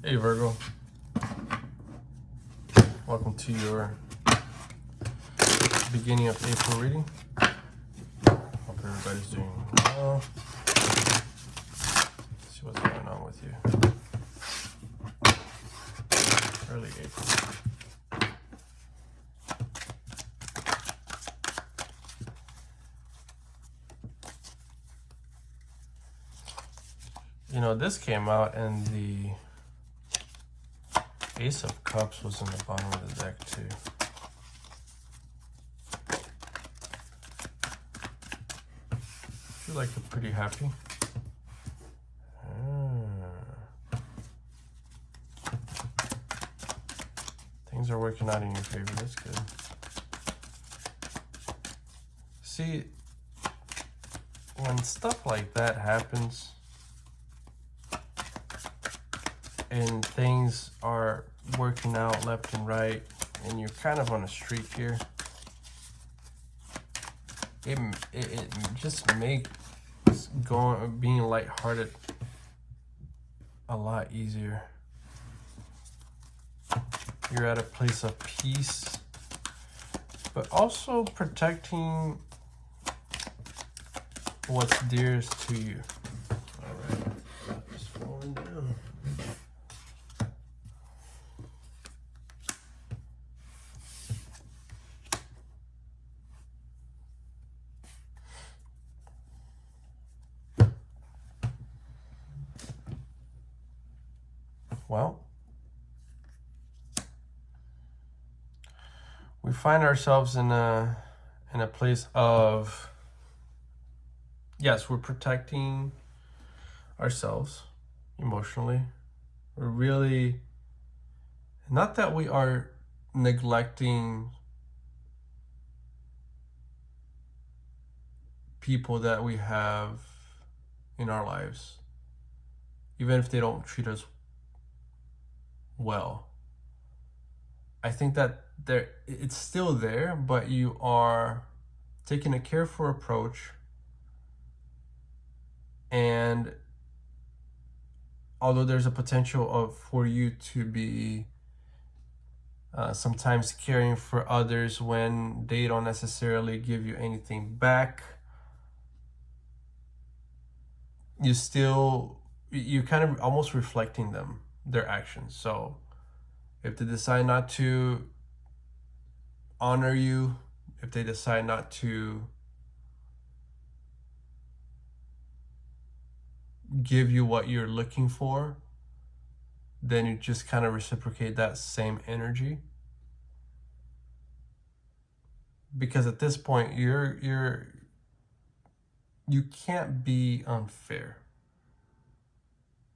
Hey Virgo, welcome to your beginning of April reading. Hope everybody's doing well. Let's see what's going on with you. Early April. You know, this came out and the Ace of Cups was in the bottom of the deck too. I feel like you're pretty happy. Things are working out in your favor. That's good. See, when stuff like that happens and things are working out left and right and you're kind of on a streak here, it just makes being lighthearted a lot easier. You're at a place of peace, but also protecting what's dearest to you. All right, just falling down. Well, we find ourselves in a place of, yes, we're protecting ourselves emotionally. We're really, not that we are neglecting people that we have in our lives, even if they don't treat us well. I think that it's still there, but you are taking a careful approach, and although there's a potential for you to be sometimes caring for others when they don't necessarily give you anything back, you're kind of almost reflecting their actions. So if they decide not to honor you, if they decide not to give you what you're looking for, then you just kind of reciprocate that same energy. Because at this point, you can't be unfair.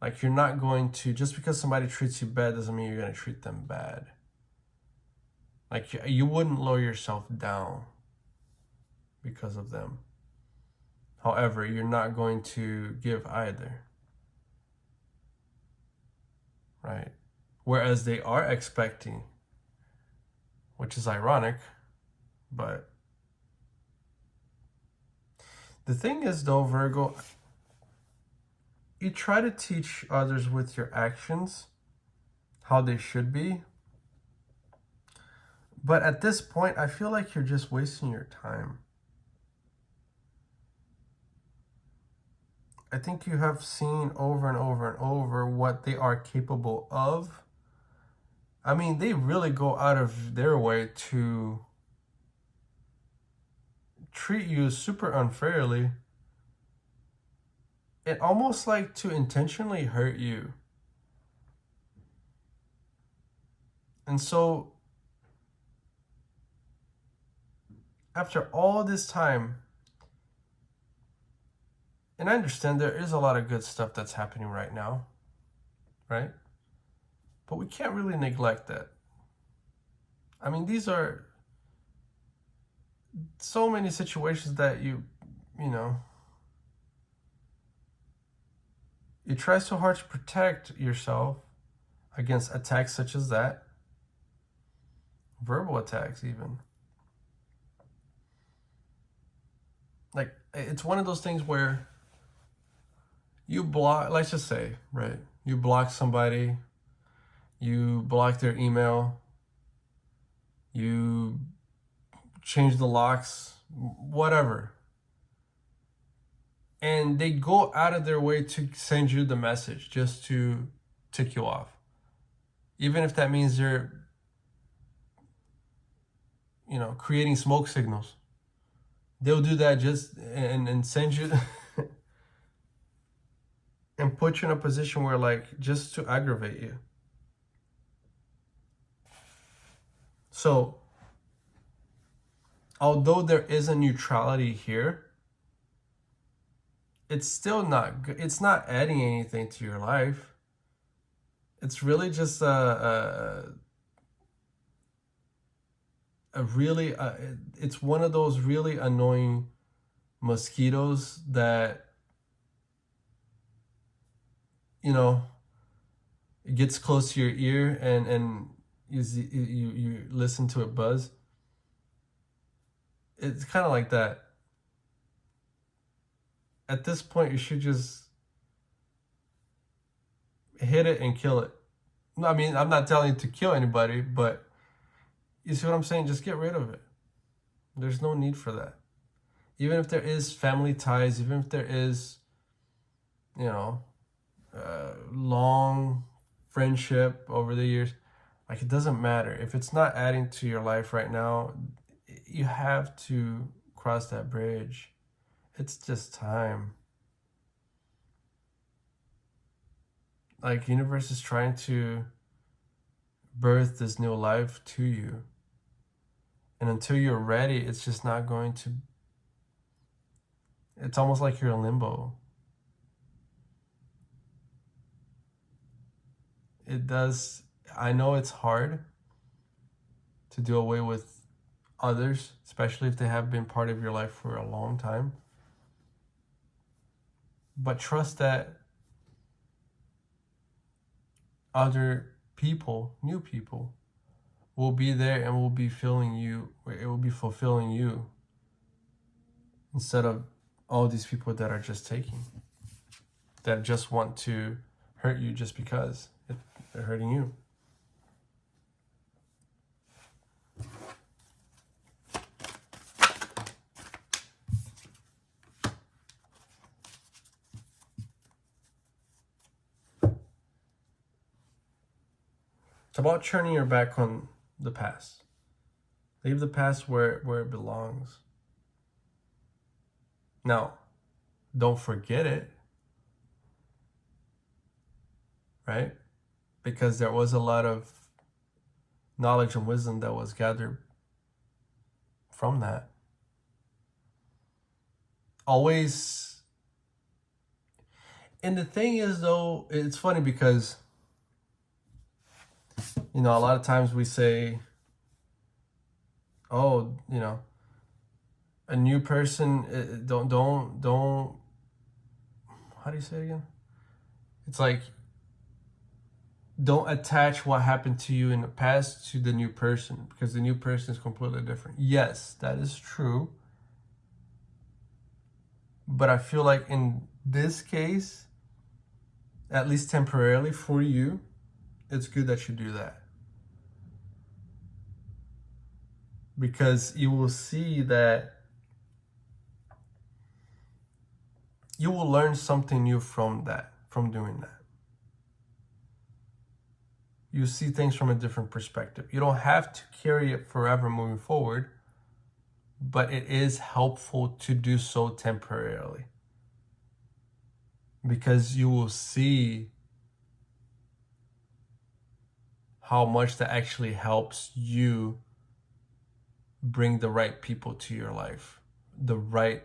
Like, you're not going to, just because somebody treats you bad doesn't mean you're going to treat them bad. Like, you wouldn't lower yourself down because of them. However, you're not going to give either. Right? Whereas they are expecting, which is ironic, but the thing is though, Virgo, you try to teach others with your actions how they should be. But at this point, I feel like you're just wasting your time. I think you have seen over and over and over what they are capable of. I mean, they really go out of their way to treat you super unfairly. It almost like to intentionally hurt you. And so, after all this time, and I understand there is a lot of good stuff that's happening right now, right? But we can't really neglect that. I mean, these are so many situations that you try so hard to protect yourself against attacks such as that, verbal attacks even. Like, it's one of those things where you block, let's just say, right? You block somebody you block their email, you change the locks, whatever. And they go out of their way to send you the message just to tick you off. Even if that means they're, creating smoke signals. They'll do that just and send you and put you in a position where, like, just to aggravate you. So, although there is a neutrality here, it's still not good. It's not adding anything to your life. It's really just a really, it's one of those really annoying mosquitoes that, it gets close to your ear and you listen to it buzz. It's kind of like that. At this point, you should just hit it and kill it. I mean, I'm not telling you to kill anybody, but you see what I'm saying? Just get rid of it. There's no need for that. Even if there is family ties, even if there is, long friendship over the years, like, it doesn't matter. If it's not adding to your life right now, you have to cross that bridge. It's just time. Like, universe is trying to birth this new life to you. And until you're ready, it's just not going to... It's almost like you're in limbo. It does... I know it's hard to do away with others, especially if they have been part of your life for a long time. But trust that other people, new people, will be there and will be filling you. It will be fulfilling you instead of all these people that are just taking, that just want to hurt you just because they're hurting you. It's about turning your back on the past. Leave the past where it belongs. Now, don't forget it, right? Because there was a lot of knowledge and wisdom that was gathered from that. Always. And the thing is, though, it's funny because, a lot of times we say, oh, a new person, don't, how do you say it again? It's like, don't attach what happened to you in the past to the new person, because the new person is completely different. Yes, that is true. But I feel like in this case, at least temporarily for you, it's good that you do that. Because you will see that you will learn something new from doing that. You see things from a different perspective. You don't have to carry it forever moving forward, but it is helpful to do so temporarily. Because you will see how much that actually helps you bring the right people to your life, the right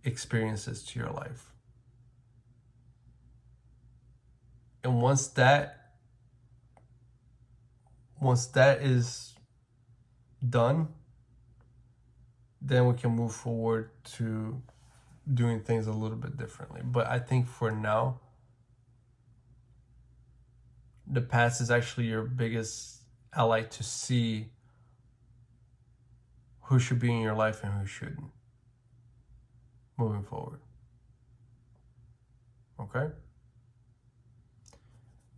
experiences to your life. And once that is done, then we can move forward to doing things a little bit differently. But I think for now, the past is actually your biggest ally to see who should be in your life and who shouldn't moving forward. Okay?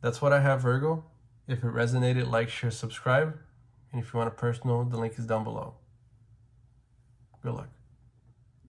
That's what I have, Virgo. If it resonated, like, share, subscribe. And if you want a personal, the link is down below. Good luck.